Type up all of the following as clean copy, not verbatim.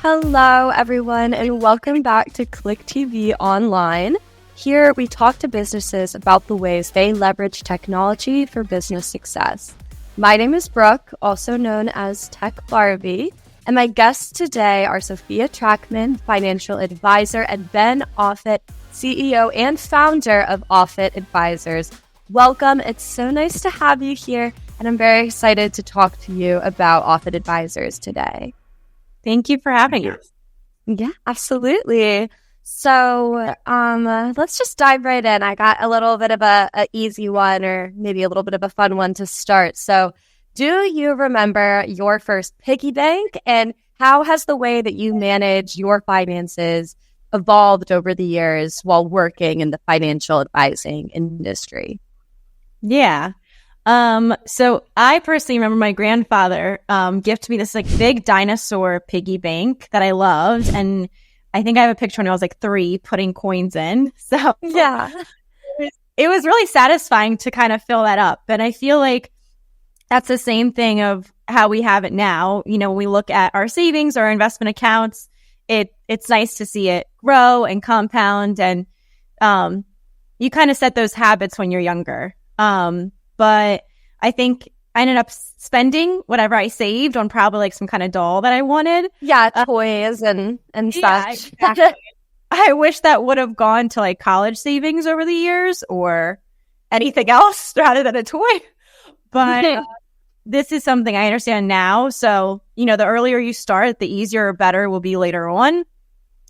Hello, everyone, and welcome back to Klik TV Online. Here, we talk to businesses about the ways they leverage technology for business success. My name is Brooke, also known as Tech Barbie, and my guests today are Sophia Trakhtman, financial advisor, and Ben Offit, CEO and founder of Offit Advisors. Welcome. It's so nice to have you here, and I'm very excited to talk to you about Offit Advisors today. Thank you for having us. Yeah, absolutely. So let's just dive right in. I got a little bit of a easy one, or maybe a little bit of a fun one to start. So do you remember your first piggy bank, and how has the way that you manage your finances evolved over the years while working in the financial advising industry? Yeah. So I personally remember my grandfather gifted me this big dinosaur piggy bank that I loved, and I think I have a picture when I was 3 putting coins in. So yeah, it was really satisfying to kind of fill that up. And I feel like that's the same thing of how we have it now. You know, when we look at our savings or investment accounts, it's nice to see it grow and compound, and you kind of set those habits when you're younger. But I think I ended up spending whatever I saved on probably some kind of doll that I wanted. Yeah, toys and such. Exactly. I wish that would have gone to college savings over the years or anything else rather than a toy. But this is something I understand now. So, the earlier you start, the easier or better will be later on.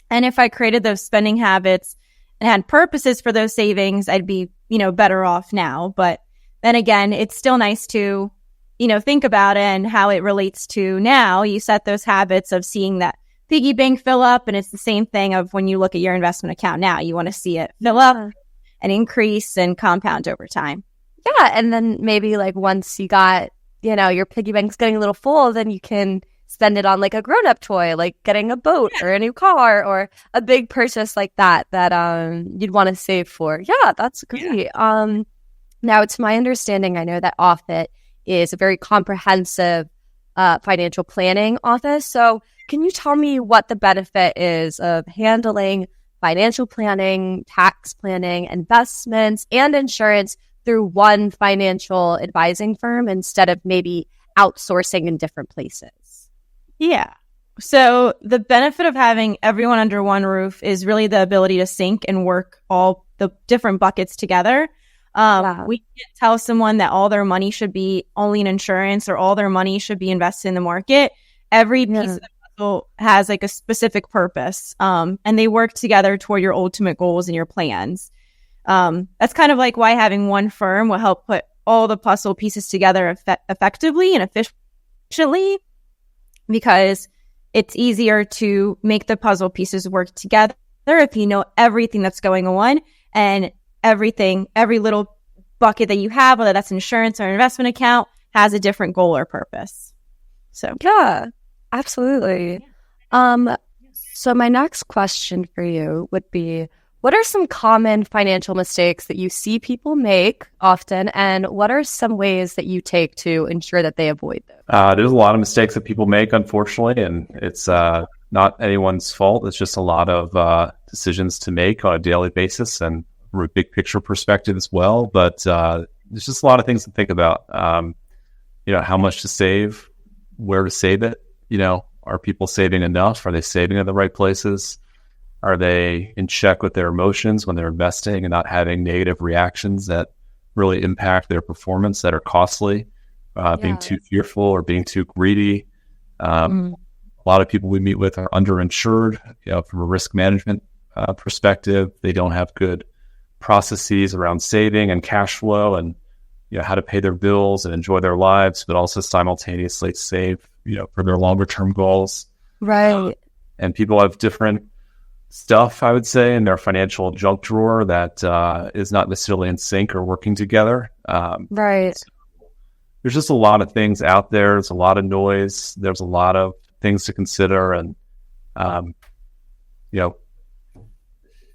And if I created those spending habits and had purposes for those savings, I'd be, better off now. But then again, it's still nice to, think about it and how it relates to now. You set those habits of seeing that piggy bank fill up, and it's the same thing of when you look at your investment account now. You want to see it fill up and increase and compound over time. Yeah, and then maybe once you got, your piggy bank's getting a little full, then you can spend it on a grown-up toy, like getting a boat or a new car or a big purchase like that you'd want to save for. Yeah, that's great. Yeah. Now, it's my understanding, I know that Offit is a very comprehensive financial planning office. So can you tell me what the benefit is of handling financial planning, tax planning, investments, and insurance through one financial advising firm instead of maybe outsourcing in different places? Yeah. So the benefit of having everyone under one roof is really the ability to sync and work all the different buckets together. We can't tell someone that all their money should be only in insurance or all their money should be invested in the market. Every piece of the puzzle has a specific purpose, and they work together toward your ultimate goals and your plans. That's kind of why having one firm will help put all the puzzle pieces together effectively and efficiently, because it's easier to make the puzzle pieces work together if you know everything that's going on, and every little bucket that you have, whether that's insurance or investment account, has a different goal or purpose. So yeah, absolutely. So my next question for you would be, what are some common financial mistakes that you see people make often, and what are some ways that you take to ensure that they avoid them? There's a lot of mistakes that people make, unfortunately, and it's not anyone's fault. It's just a lot of decisions to make on a daily basis and from a big picture perspective as well. But there's just a lot of things to think about. How much to save, where to save it. Are people saving enough? Are they saving in the right places? Are they in check with their emotions when they're investing and not having negative reactions that really impact their performance, that are costly? Being too fearful or being too greedy. A lot of people we meet with are underinsured. From a risk management perspective, they don't have good processes around saving and cash flow and how to pay their bills and enjoy their lives, but also simultaneously save for their longer term goals. Right. And people have different stuff, I would say, in their financial junk drawer that is not necessarily in sync or working together. Right. So there's just a lot of things out there. There's a lot of noise. There's a lot of things to consider, and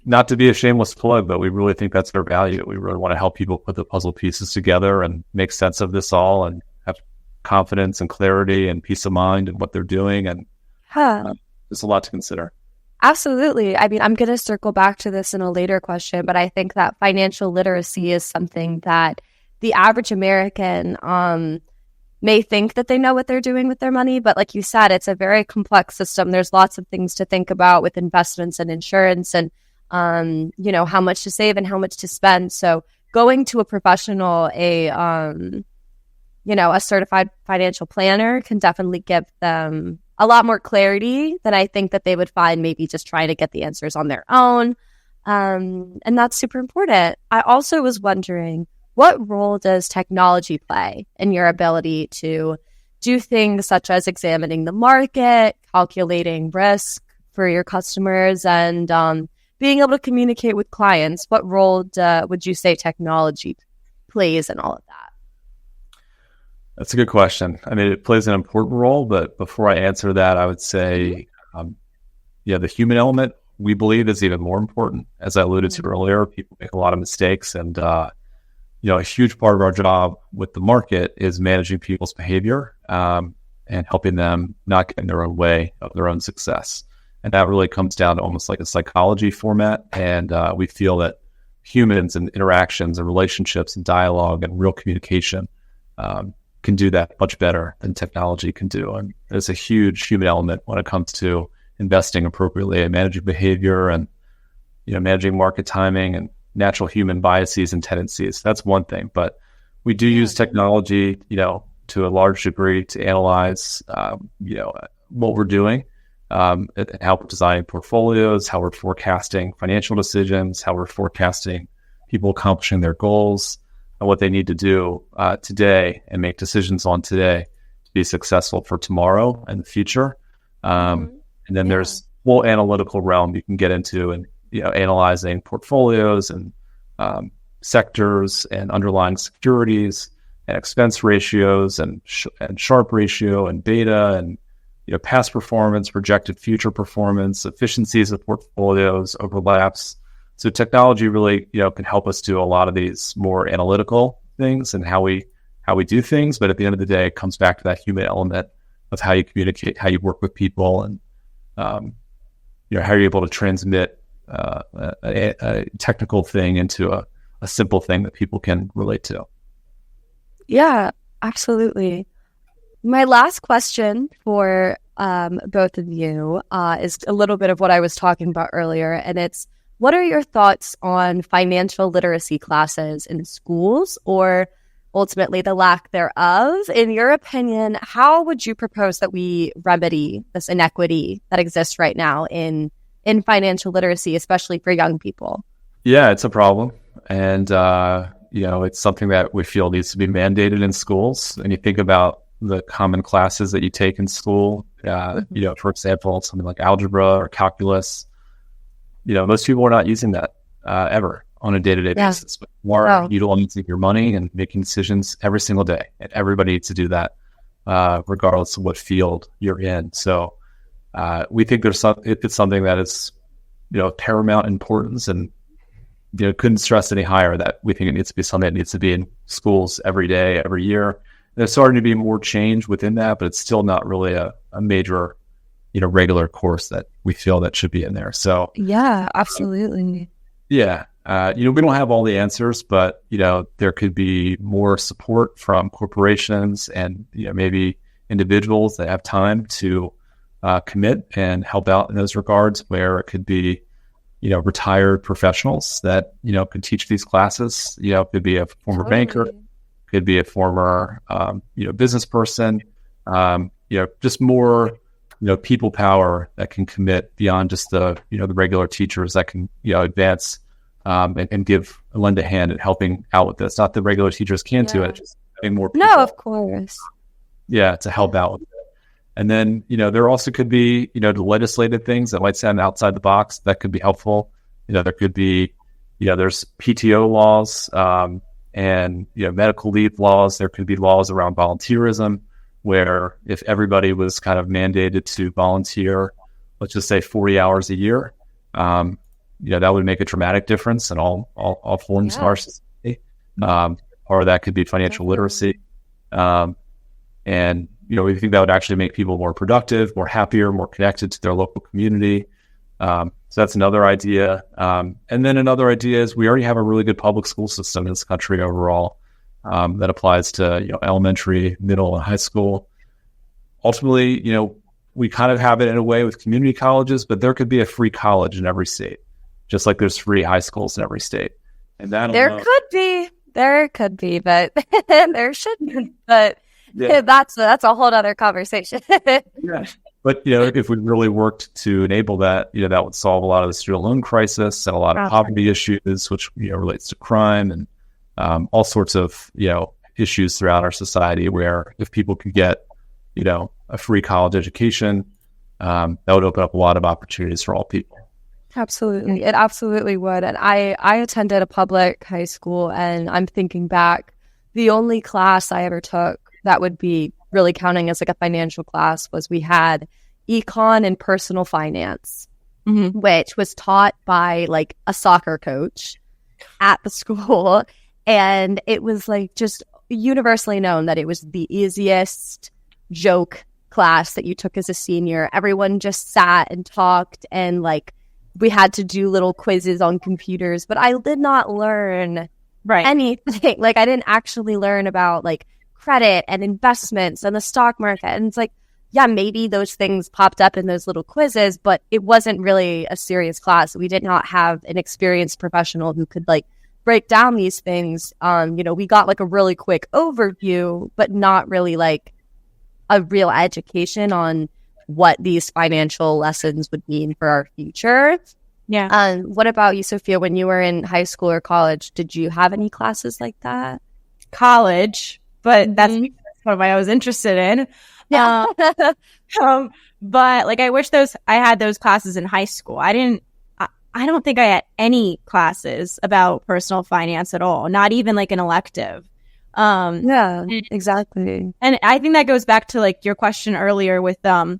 not to be a shameless plug, but we really think that's our value. We really want to help people put the puzzle pieces together and make sense of this all and have confidence and clarity and peace of mind in what they're doing. And there's a lot to consider. Absolutely. I mean, I'm going to circle back to this in a later question, but I think that financial literacy is something that the average American may think that they know what they're doing with their money. But like you said, it's a very complex system. There's lots of things to think about with investments and insurance and, how much to save and how much to spend. So going to a professional, a certified financial planner can definitely give them a lot more clarity than I think that they would find maybe just trying to get the answers on their own. And that's super important. I also was wondering, what role does technology play in your ability to do things such as examining the market, calculating risk for your customers, and being able to communicate with clients? What role would you say technology plays in all of that? That's a good question. I mean, it plays an important role, but before I answer that, I would say, the human element, we believe, is even more important. As I alluded to earlier, people make a lot of mistakes, and a huge part of our job with the market is managing people's behavior and helping them not get in their own way of their own success. And that really comes down to almost like a psychology format. And we feel that humans and interactions and relationships and dialogue and real communication can do that much better than technology can do. And there's a huge human element when it comes to investing appropriately and managing behavior and, managing market timing and natural human biases and tendencies. That's one thing. But we do use technology, to a large degree to analyze, what we're doing, and how we're designing portfolios, how we're forecasting financial decisions, how we're forecasting people accomplishing their goals, and what they need to do today and make decisions on today to be successful for tomorrow and the future. And then there's whole analytical realm you can get into, and analyzing portfolios and sectors and underlying securities and expense ratios and Sharpe ratio and beta and past performance, projected future performance, efficiencies of portfolios, overlaps. So technology really, can help us do a lot of these more analytical things and how we do things. But at the end of the day, it comes back to that human element of how you communicate, how you work with people, and how you're able to transmit a technical thing into a simple thing that people can relate to. Yeah, absolutely. My last question for both of you is a little bit of what I was talking about earlier, and it's, what are your thoughts on financial literacy classes in schools, or ultimately the lack thereof? In your opinion, how would you propose that we remedy this inequity that exists right now in financial literacy, especially for young people? Yeah, it's a problem. And, it's something that we feel needs to be mandated in schools. And you think about the common classes that you take in school, for example, something like algebra or calculus, most people are not using that ever on a day-to-day basis, but more utilizing your money and making decisions every single day. And everybody needs to do that, regardless of what field you're in. So we think it's something that is, paramount importance, and couldn't stress any higher that we think it needs to be something that needs to be in schools every day, every year. There's starting to be more change within that, but it's still not really a major, regular course that we feel that should be in there. So yeah, absolutely. We don't have all the answers, but there could be more support from corporations and maybe individuals that have time to commit and help out in those regards, where it could be retired professionals that could teach these classes. Could be a former banker, could be a former business person, just more people power that can commit beyond just the the regular teachers that can advance and lend a hand at helping out with this. Not that regular teachers can't do it, just having more people. No, of course. To help out with it. And then, there also could be, the legislated things that might sound outside the box that could be helpful. There could be, there's PTO laws and, medical leave laws. There could be laws around volunteerism, where if everybody was kind of mandated to volunteer, let's just say 40 hours a year, that would make a dramatic difference in all forms of our society. Or that could be financial literacy. And we think that would actually make people more productive, more happier, more connected to their local community. So that's another idea. And then another idea is we already have a really good public school system in this country overall that applies to elementary, middle, and high school. Ultimately, we kind of have it in a way with community colleges, but there could be a free college in every state, just like there's free high schools in every state. And that there could be, but there should be. But that's a whole other conversation. Yeah. But if we really worked to enable that, that would solve a lot of the student loan crisis and a lot of poverty issues, which relates to crime and all sorts of issues throughout our society. Where if people could get a free college education, that would open up a lot of opportunities for all people. Absolutely. It absolutely would. And I attended a public high school, and I'm thinking back, the only class I ever took that would be really counting as like a financial class was we had econ and personal finance, which was taught by like a soccer coach at the school. And it was like just universally known that it was the easiest joke class that you took as a senior. Everyone just sat and talked, and like we had to do little quizzes on computers, but I did not learn anything. Like I didn't actually learn about like credit and investments and the stock market. And it's like, yeah, maybe those things popped up in those little quizzes, but it wasn't really a serious class. We did not have an experienced professional who could like break down these things. We got like a really quick overview, but not really like a real education on what these financial lessons would mean for our future. Yeah. What about you, Sophia? When you were in high school or college, did you have any classes like that? College, but that's what I was interested in. Yeah. But like, I wish I had those classes in high school. I don't think I had any classes about personal finance at all. Not even like an elective. Yeah, exactly. And I think that goes back to like your question earlier with the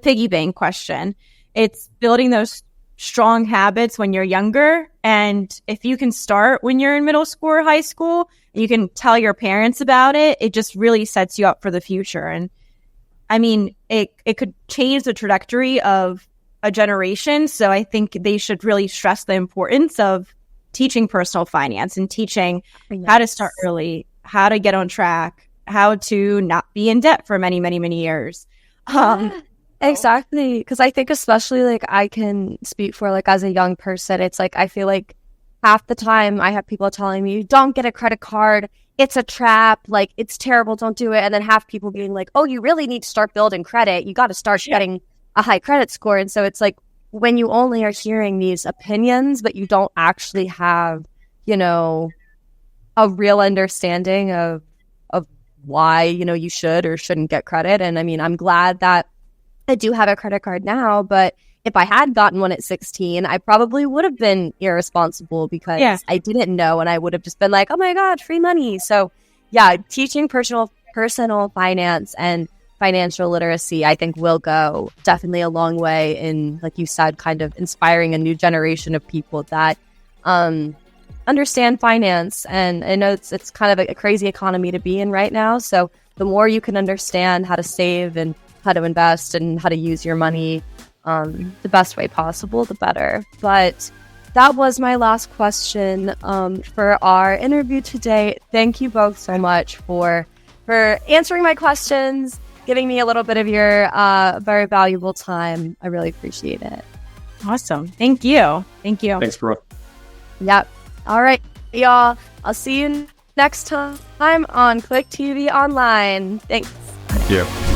piggy bank question. It's building those strong habits when you're younger. And if you can start when you're in middle school or high school, and you can tell your parents about it, it just really sets you up for the future. And I mean, it could change the trajectory of a generation. So I think they should really stress the importance of teaching personal finance and teaching how to start early, how to get on track, how to not be in debt for many, many, many years. Exactly. Because I think especially like I can speak for like as a young person, it's like I feel like half the time I have people telling me, don't get a credit card. It's a trap. Like it's terrible. Don't do it. And then half people being like, oh, you really need to start building credit. You got to start getting a high credit score. And so it's like when you only are hearing these opinions, but you don't actually have, a real understanding of why, you should or shouldn't get credit. And I mean, I'm glad that I do have a credit card now, but if I had gotten one at 16, I probably would have been irresponsible because I didn't know, and I would have just been like, oh my God, free money. So yeah, teaching personal finance and financial literacy, I think will go definitely a long way in, like you said, kind of inspiring a new generation of people that understand finance. And I know it's kind of a crazy economy to be in right now. So the more you can understand how to save and how to invest and how to use your money the best way possible, the better. But that was my last question for our interview today. Thank you both so much for answering my questions, giving me a little bit of your very valuable time. I really appreciate it. Awesome. Thank you. Thanks, Brooke. Yep. All right, y'all. I'll see you next time on Klik TV Online. Thanks. Thank you.